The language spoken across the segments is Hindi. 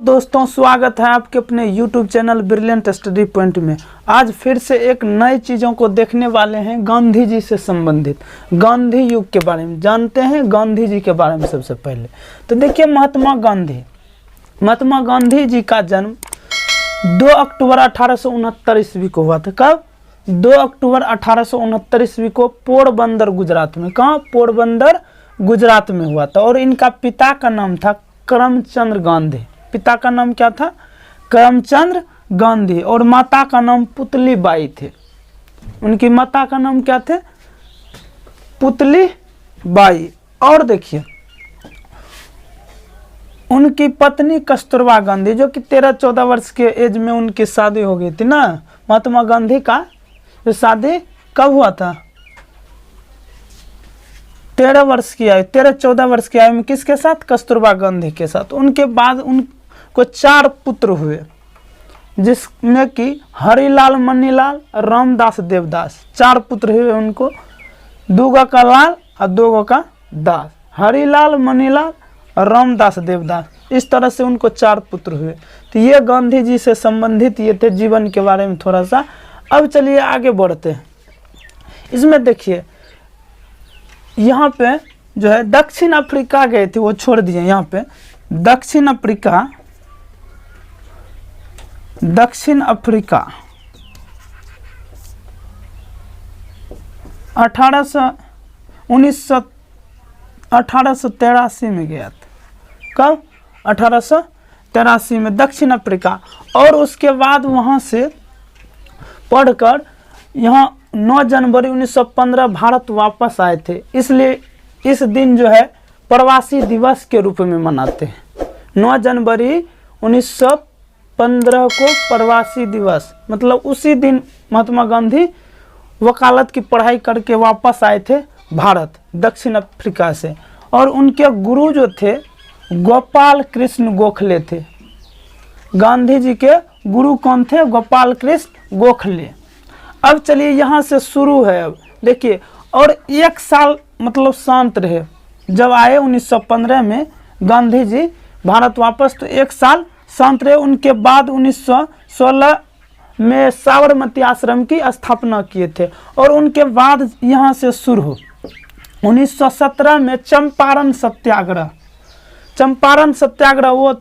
दोस्तों स्वागत है आपके अपने YouTube channel brilliant study point में। आज फिर से एक नई चीज़ों को देखने वाले हैं गांधी जी से संबंधित। गांधी युग के बारे में जानते हैं, गांधी जी के बारे में सबसे पहले तो देखिए महात्मा गांधी जी का जन्म 2 अक्टूबर 1869 ईस्वी को हुआ था। कब? 2 अक्टूबर 1869 ईस्वी को पोरबंदर गुजरात में। कहाँ? पोरबंदर गुजरात में हुआ था। और इनका पिता का नाम था करमचंद गांधी। पिता का नाम क्या था? करमचंद गांधी। और माता का नाम पुतली बाई थे। उनकी माता का नाम क्या थे? पुतली बाई। और देखिए उनकी पत्नी कस्तूरबा गांधी, जो कि 13-14 वर्ष के एज में उनकी शादी हो गई थी ना। महात्मा गांधी का जो शादी कब हुआ था? 13 वर्ष की आयु, 13-14 वर्ष की आयु में किसके साथ? कस्तूरबा गांधी के साथ। उनके बाद उनको 4 पुत्र हुए, जिसमें कि हरिलाल, मनीलाल, रामदास, देवदास। 4 पुत्र हुए उनको, 2 का लाल और 2 का दास। हरिलाल, मनीलाल, रामदास, देवदास, इस तरह से उनको 4 पुत्र हुए। तो ये गांधी जी से संबंधित ये थे, जीवन के बारे में थोड़ा सा। अब चलिए आगे बढ़ते हैं। इसमें देखिए यहाँ पे जो है दक्षिण अफ्रीका गए थे, वो छोड़ दिए। यहाँ पे दक्षिण अफ्रीका 1883 में गया था। कब? 1883 में दक्षिण अफ्रीका। और उसके बाद वहाँ से पढ़कर यहाँ 9 जनवरी 1915 भारत वापस आए थे। इसलिए इस दिन जो है प्रवासी दिवस के रूप में मनाते हैं। 9 जनवरी 1915 को प्रवासी दिवस, मतलब उसी दिन महात्मा गांधी वकालत की पढ़ाई करके वापस आए थे भारत, दक्षिण अफ्रीका से। और उनके गुरु जो थे गोपाल कृष्ण गोखले थे। गांधी जी के गुरु कौन थे? गोपाल कृष्ण गोखले। अब चलिए यहाँ से शुरू है। अब देखिए, और 1 साल मतलब शांत रहे। जब आए 1915 में गांधी जी भारत वापस, तो 1 साल शांत रहे। उनके बाद 1916 में साबरमती आश्रम की स्थापना किए थे। और उनके बाद यहाँ से शुरू हो 1917 में चंपारण सत्याग्रह वो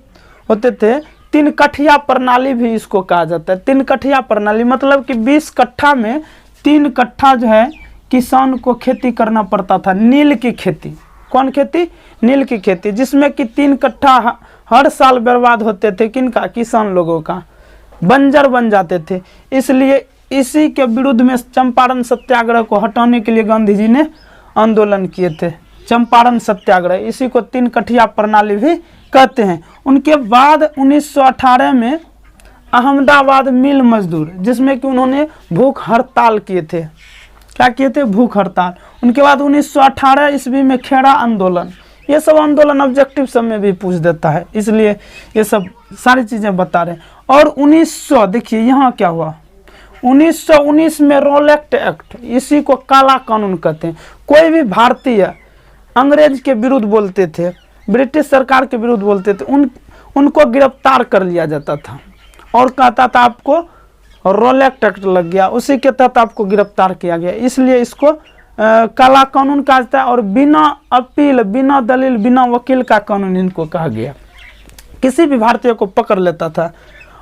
होते थे। 3 कठिया प्रणाली भी इसको कहा जाता है। 3 कठिया प्रणाली मतलब कि 20 कट्ठा में 3 कट्ठा जो है किसान को खेती करना पड़ता था। नील की खेती। कौन खेती? नील की खेती, जिसमें कि 3 कट्ठा हर साल बर्बाद होते थे। किनका? किसान लोगों का, बंजर बन जाते थे। इसलिए इसी के विरुद्ध में चंपारण सत्याग्रह को हटाने के लिए गांधी जी ने आंदोलन किए थे। चंपारण सत्याग्रह, इसी को 3 कठिया प्रणाली भी कहते हैं। उनके बाद 1918 में अहमदाबाद मिल मजदूर, जिसमें कि उन्होंने भूख हड़ताल किए थे। क्या किए थे? भूख हड़ताल। उनके बाद 1918 ईस्वी में खेड़ा आंदोलन। ये सब आंदोलन ऑब्जेक्टिव सब में भी पूछ देता है, इसलिए ये सब सारी चीज़ें बता रहे हैं। और 1900 देखिए यहाँ क्या हुआ। 1919 में रोलेक्ट एक्ट, इसी को काला कानून कहते हैं। कोई भी भारतीय अंग्रेज के विरुद्ध बोलते थे, ब्रिटिश सरकार के विरुद्ध बोलते थे, उनको गिरफ्तार कर लिया जाता था और कहता था आपको रोलेक्ट एक्ट लग गया, उसी के तहत आपको गिरफ्तार किया गया। इसलिए इसको काला कानून कहा जाता है। और बिना अपील, बिना दलील, बिना वकील का कानून इनको कहा गया। किसी भी भारतीय को पकड़ लेता था।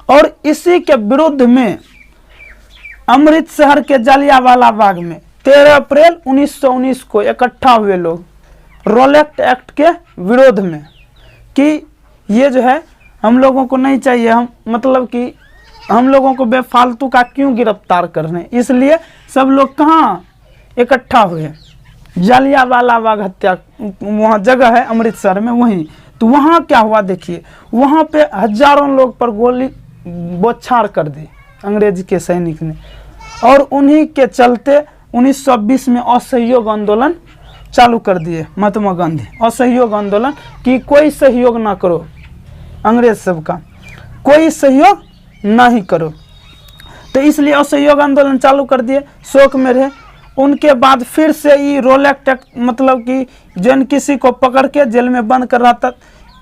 और इसी के विरुद्ध में अमृतसर के जलियांवाला बाग में 13 अप्रैल 1919 को इकट्ठा हुए लोग रोलेक्ट एक्ट के विरोध में, कि ये जो है हम लोगों को नहीं चाहिए, हम मतलब कि हम लोगों को बेफालतू का क्यों गिरफ्तार कर रहे हैं। इसलिए सब लोग कहाँ इकट्ठा हुए? जलियांवाला बाग हत्या, वहाँ जगह है अमृतसर में, वहीं। तो वहाँ क्या हुआ देखिए, वहाँ पे हजारों लोग पर गोली बौछार कर दी अंग्रेज के सैनिक ने। और उन्हीं के चलते 1920 में असहयोग आंदोलन चालू कर दिए महात्मा गांधी। असहयोग आंदोलन, कि कोई सहयोग ना करो, अंग्रेज सबका कोई सहयोग नहीं करो। तो इसलिए असहयोग आंदोलन चालू कर दिए, शोक में रहे। उनके बाद फिर से ये रोलेक्ट एक्ट, मतलब कि जन किसी को पकड़ के जेल में बंद कर रहा था,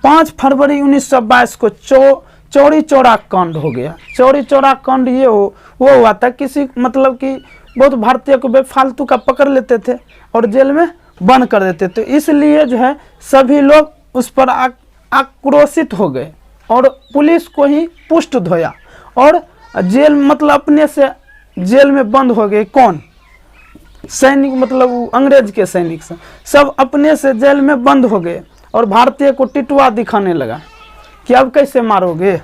5 फरवरी 1922 को चौरी चौरा कांड हो गया। चौरी चौरा कांड ये वो हुआ था, किसी मतलब कि बहुत भारतीय को बेफालतू का पकड़ लेते थे और जेल में बंद कर देते थे, इसलिए जो है सभी लोग उस पर आक्रोशित हो गए और पुलिस को ही पुष्ट धोया और जेल मतलब अपने से जेल में बंद हो गए। कौन? सैनिक, मतलब अंग्रेज के सैनिक सब अपने से जेल में बंद हो गए और भारतीय को टिटवा दिखाने लगा कि अब कैसे मारोगे।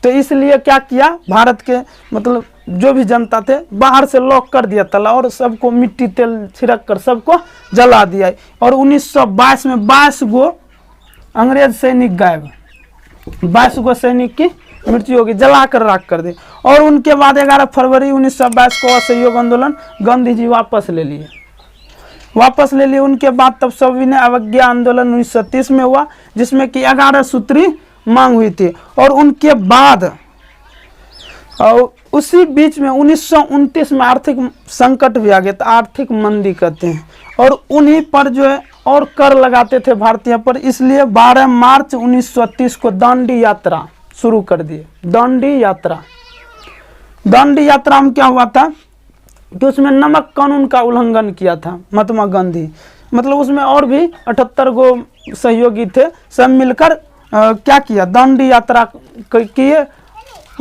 तो इसलिए क्या किया, भारत के मतलब जो भी जनता थे बाहर से लॉक कर दिया ताला और सबको मिट्टी तेल छिड़क कर सबको जला दिया। और 1922 में 22 गो अंग्रेज सैनिक गायब, 22 गो सैनिक की मृत्यु होगी, जला कर राख कर दी। और उनके बाद 11 फरवरी 1922 को असहयोग आंदोलन गांधी जी वापस ले लिए। उनके बाद तब सविनय अवज्ञा आंदोलन 1930 में हुआ, जिसमें कि 11 सूत्री मांग हुई थी। और उनके बाद उसी बीच में 1929 में आर्थिक संकट भी आ गया, तो आर्थिक मंदी कहते हैं। और उन्हीं पर जो है और कर लगाते थे भारतीय पर, इसलिए 12 मार्च 1930 को दांडी यात्रा शुरू कर दिए। दांडी यात्रा में क्या हुआ था कि उसमें नमक कानून का उल्लंघन किया था महात्मा गांधी, मतलब उसमें और भी 78 गो सहयोगी थे, सब मिलकर क्या किया, दांडी यात्रा किए।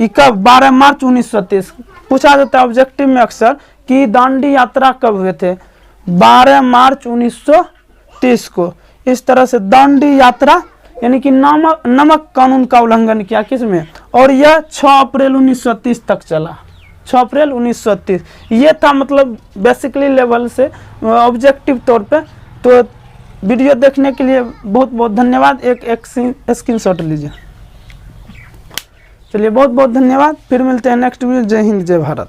कब? 12 मार्च 1930। पूछा जाता है ऑब्जेक्टिव में अक्सर कि दांडी यात्रा कब हुए थे, 12 मार्च 1930 को। इस तरह से दांडी यात्रा यानी कि नमक कानून का उल्लंघन किया, किसमें? और यह 6 अप्रैल 1930 तक चला। 6 अप्रैल 1930 ये था, मतलब बेसिकली लेवल से ऑब्जेक्टिव तौर पे। तो वीडियो देखने के लिए बहुत बहुत धन्यवाद। एक स्क्रीनशॉट लीजिए। चलिए बहुत बहुत धन्यवाद, फिर मिलते हैं नेक्स्ट वीडियो। जय हिंद, जय भारत।